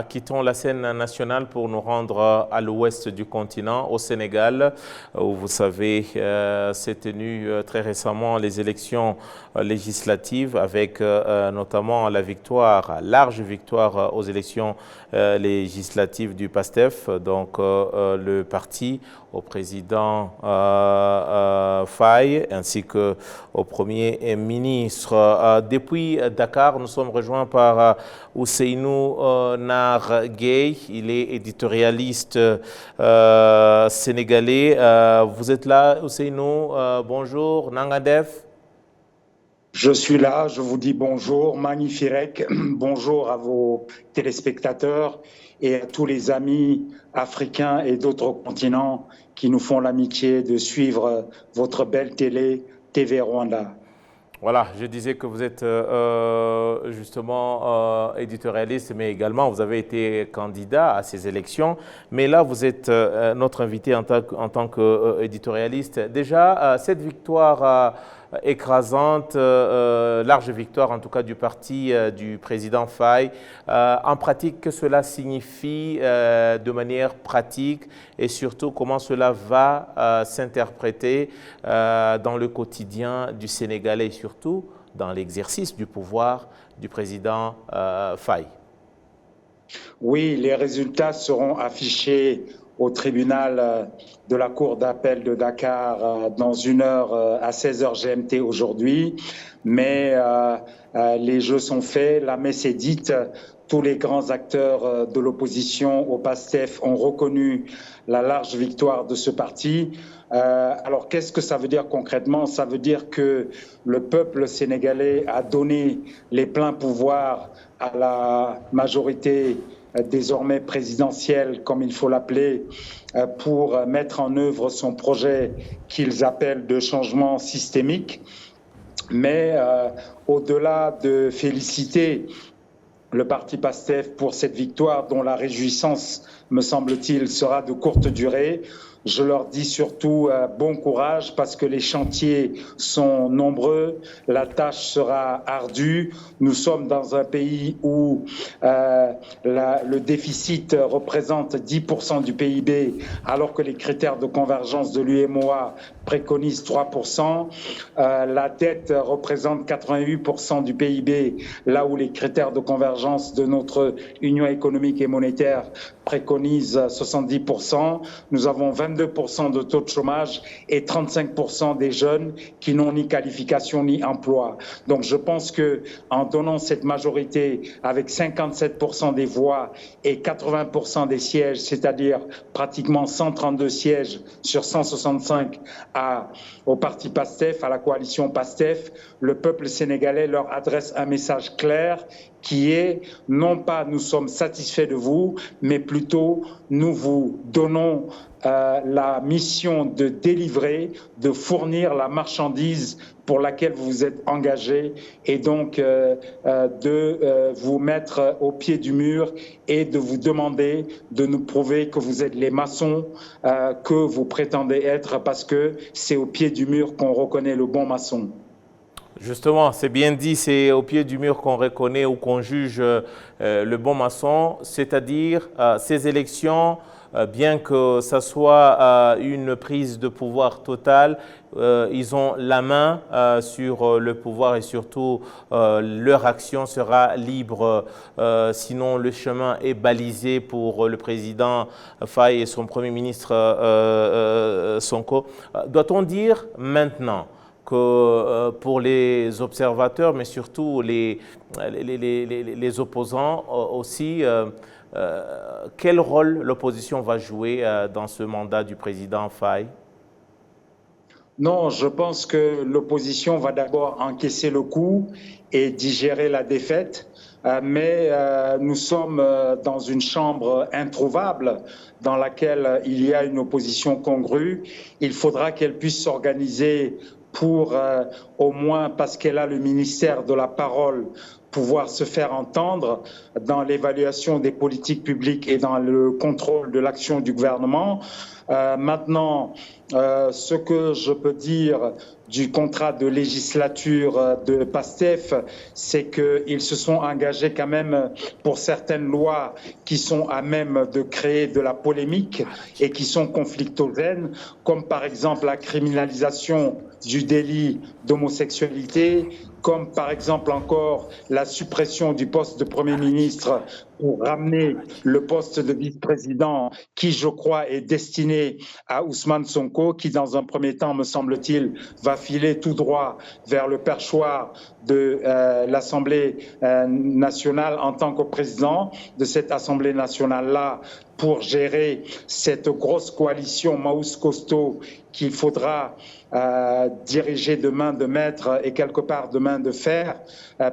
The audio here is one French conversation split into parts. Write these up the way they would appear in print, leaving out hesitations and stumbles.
Quittons la scène nationale pour nous rendre à l'ouest du continent, au Sénégal, où vous savez, s'est tenu très récemment les élections législatives avec notamment la victoire, large victoire aux élections législatives du PASTEF, donc le parti au président Faye ainsi qu'au Premier ministre. Depuis Dakar, nous sommes rejoints par Ousseynou Nar Gueye, il est éditorialiste sénégalais. Vous êtes là, Ousseynou, bonjour, Nangadef. Je suis là, je vous dis bonjour, Magnifique, bonjour à vos téléspectateurs et à tous les amis africains et d'autres continents qui nous font l'amitié de suivre votre belle télé, TV Rwanda. Voilà, je disais que vous êtes justement éditorialiste, mais également vous avez été candidat à ces élections. Mais là, vous êtes notre invité en tant qu'éditorialiste. Déjà, cette victoire écrasante, large victoire en tout cas du parti du président Faye, en pratique, que cela signifie de manière pratique et surtout comment cela va s'interpréter dans le quotidien du Sénégalais et surtout dans l'exercice du pouvoir du président Faye. Oui, les résultats seront affichés au tribunal de la Cour d'appel de Dakar dans 1 heure à 16h GMT aujourd'hui. Mais les jeux sont faits, la messe est dite. Tous les grands acteurs de l'opposition au PASTEF ont reconnu la large victoire de ce parti. Alors, qu'est-ce que ça veut dire concrètement? Ça veut dire que le peuple sénégalais a donné les pleins pouvoirs à la majorité désormais présidentielle, comme il faut l'appeler, pour mettre en œuvre son projet qu'ils appellent de changement systémique. Mais au-delà de féliciter le parti PASTEF pour cette victoire dont la réjouissance, me semble-t-il, sera de courte durée, je leur dis surtout bon courage parce que les chantiers sont nombreux, la tâche sera ardue. Nous sommes dans un pays où le déficit représente 10% du PIB alors que les critères de convergence de l'UEMOA préconisent 3%. La dette représente 88% du PIB là où les critères de convergence de notre Union économique et monétaire préconisent 70%. Nous avons 22% de taux de chômage et 35% des jeunes qui n'ont ni qualification ni emploi. Donc je pense que en donnant cette majorité avec 57% des voix et 80% des sièges, c'est-à-dire pratiquement 132 sièges sur 165 au parti PASTEF, à la coalition PASTEF, le peuple sénégalais leur adresse un message clair qui est non pas nous sommes satisfaits de vous, mais plutôt nous vous donnons la mission de délivrer, de fournir la marchandise pour laquelle vous vous êtes engagés et donc de vous mettre au pied du mur et de vous demander de nous prouver que vous êtes les maçons que vous prétendez être parce que c'est au pied du mur qu'on reconnaît le bon maçon. Justement, c'est bien dit, c'est au pied du mur qu'on reconnaît ou qu'on juge le bon maçon, c'est-à-dire ces élections, bien que ça soit une prise de pouvoir totale, ils ont la main sur le pouvoir et surtout leur action sera libre, sinon le chemin est balisé pour le président Faye et son Premier ministre Sonko. Doit-on dire maintenant que pour les observateurs, mais surtout les opposants aussi, quel rôle l'opposition va jouer dans ce mandat du président Faye? Non, je pense que l'opposition va d'abord encaisser le coup et digérer la défaite. Mais nous sommes dans une chambre introuvable dans laquelle il y a une opposition congrue. Il faudra qu'elle puisse s'organiser pour, au moins parce qu'elle a le ministère de la parole, pouvoir se faire entendre dans l'évaluation des politiques publiques et dans le contrôle de l'action du gouvernement. Maintenant, ce que je peux dire du contrat de législature de PASTEF, c'est qu'ils se sont engagés quand même pour certaines lois qui sont à même de créer de la polémique et qui sont conflictogènes, comme par exemple la criminalisation du délit d'homosexualité, comme par exemple encore la suppression du poste de Premier ministre pour ramener le poste de vice-président qui, je crois, est destiné à Ousmane Sonko, qui dans un premier temps, me semble-t-il, va filer tout droit vers le perchoir de l'Assemblée nationale en tant que président de cette Assemblée nationale-là pour gérer cette grosse coalition Maús costaud qu'il faudra diriger de main de maître et quelque part de main de fer,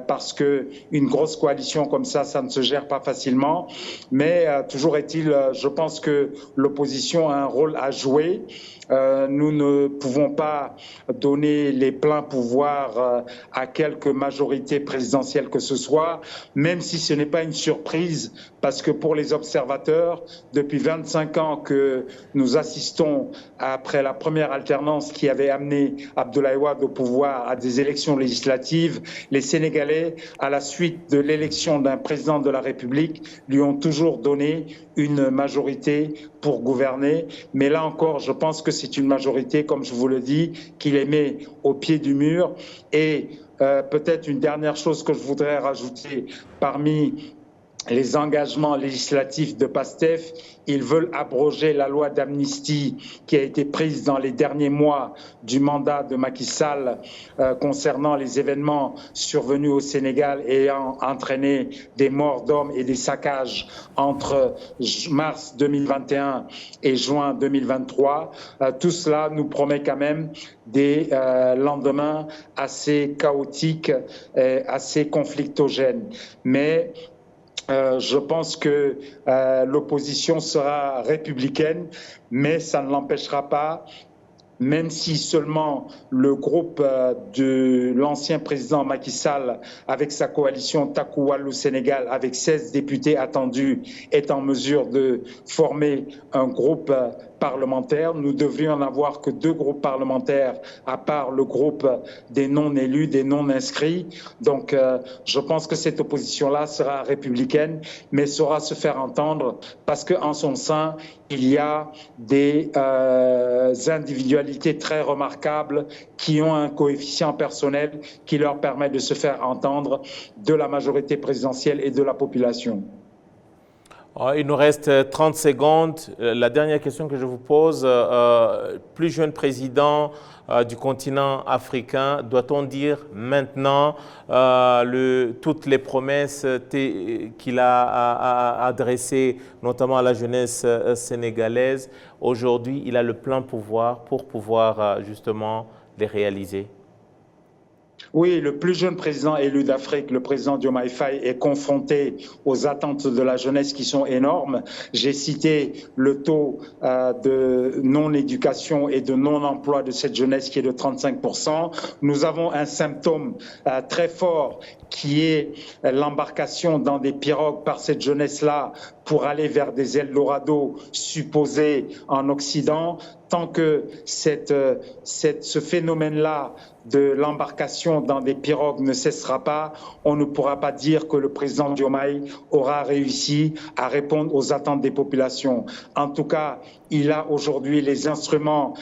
parce qu'une grosse coalition comme ça ne se gère pas facilement. Mais toujours est-il, je pense que l'opposition a un rôle à jouer. Nous ne pouvons pas donner les pleins pouvoirs à quelque majorité présidentielle que ce soit, même si ce n'est pas une surprise, parce que pour les observateurs, depuis 25 ans que nous assistons après la première alternance qui avait amené Abdoulaye Wade au pouvoir à des élections législatives, les Sénégalais, à la suite de l'élection d'un président de la République, lui ont toujours donné une majorité pour gouverner. Mais là encore, je pense que c'est une majorité, comme je vous le dis, qui les met au pied du mur. Et peut-être une dernière chose que je voudrais rajouter parmi les engagements législatifs de PASTEF, ils veulent abroger la loi d'amnistie qui a été prise dans les derniers mois du mandat de Macky Sall concernant les événements survenus au Sénégal ayant entraîné des morts d'hommes et des saccages entre mars 2021 et juin 2023. Tout cela nous promet quand même des lendemains assez chaotiques, assez conflictogènes. Mais je pense que l'opposition sera républicaine, mais ça ne l'empêchera pas, même si seulement le groupe de l'ancien président Macky Sall, avec sa coalition Taku Wallu Sénégal, avec 16 députés attendus, est en mesure de former un groupe parlementaire. Nous devrions n'avoir que 2 groupes parlementaires, à part le groupe des non-élus, des non-inscrits. Donc, je pense que cette opposition-là sera républicaine, mais saura se faire entendre parce qu'en son sein, il y a des individualités très remarquables qui ont un coefficient personnel qui leur permet de se faire entendre de la majorité présidentielle et de la population. Il nous reste 30 secondes. La dernière question que je vous pose, plus jeune président du continent africain, doit-on dire maintenant toutes les promesses qu'il a adressées, notamment à la jeunesse sénégalaise, aujourd'hui, il a le plein pouvoir pour pouvoir justement les réaliser? Oui, le plus jeune président élu d'Afrique, le président Diomaye Faye, est confronté aux attentes de la jeunesse qui sont énormes. J'ai cité le taux de non-éducation et de non-emploi de cette jeunesse qui est de 35%. Nous avons un symptôme très fort qui est l'embarcation dans des pirogues par cette jeunesse-là pour aller vers des Eldorado supposés en Occident. Tant que ce phénomène-là de l'embarcation dans des pirogues ne cessera pas, on ne pourra pas dire que le président Diomaye aura réussi à répondre aux attentes des populations. En tout cas, il a aujourd'hui les instruments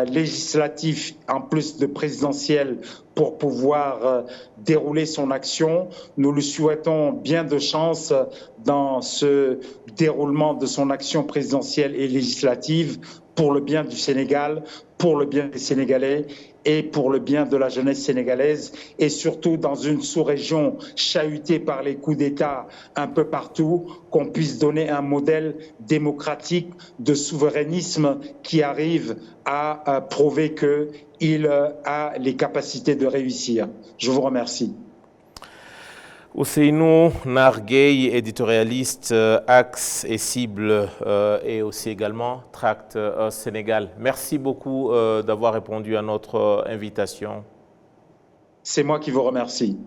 législatifs en plus de présidentiels pour pouvoir dérouler son action. Nous lui souhaitons bien de chance dans ce déroulement de son action présidentielle et législative pour le bien du Sénégal, pour le bien des Sénégalais et pour le bien de la jeunesse sénégalaise, et surtout dans une sous-région chahutée par les coups d'État un peu partout, qu'on puisse donner un modèle démocratique de souverainisme qui arrive à prouver qu'il a les capacités de réussir. Je vous remercie. Ousseynou Nar Gueye, éditorialiste Axe et Cible et aussi également Tract Sénégal. Merci beaucoup d'avoir répondu à notre invitation. C'est moi qui vous remercie.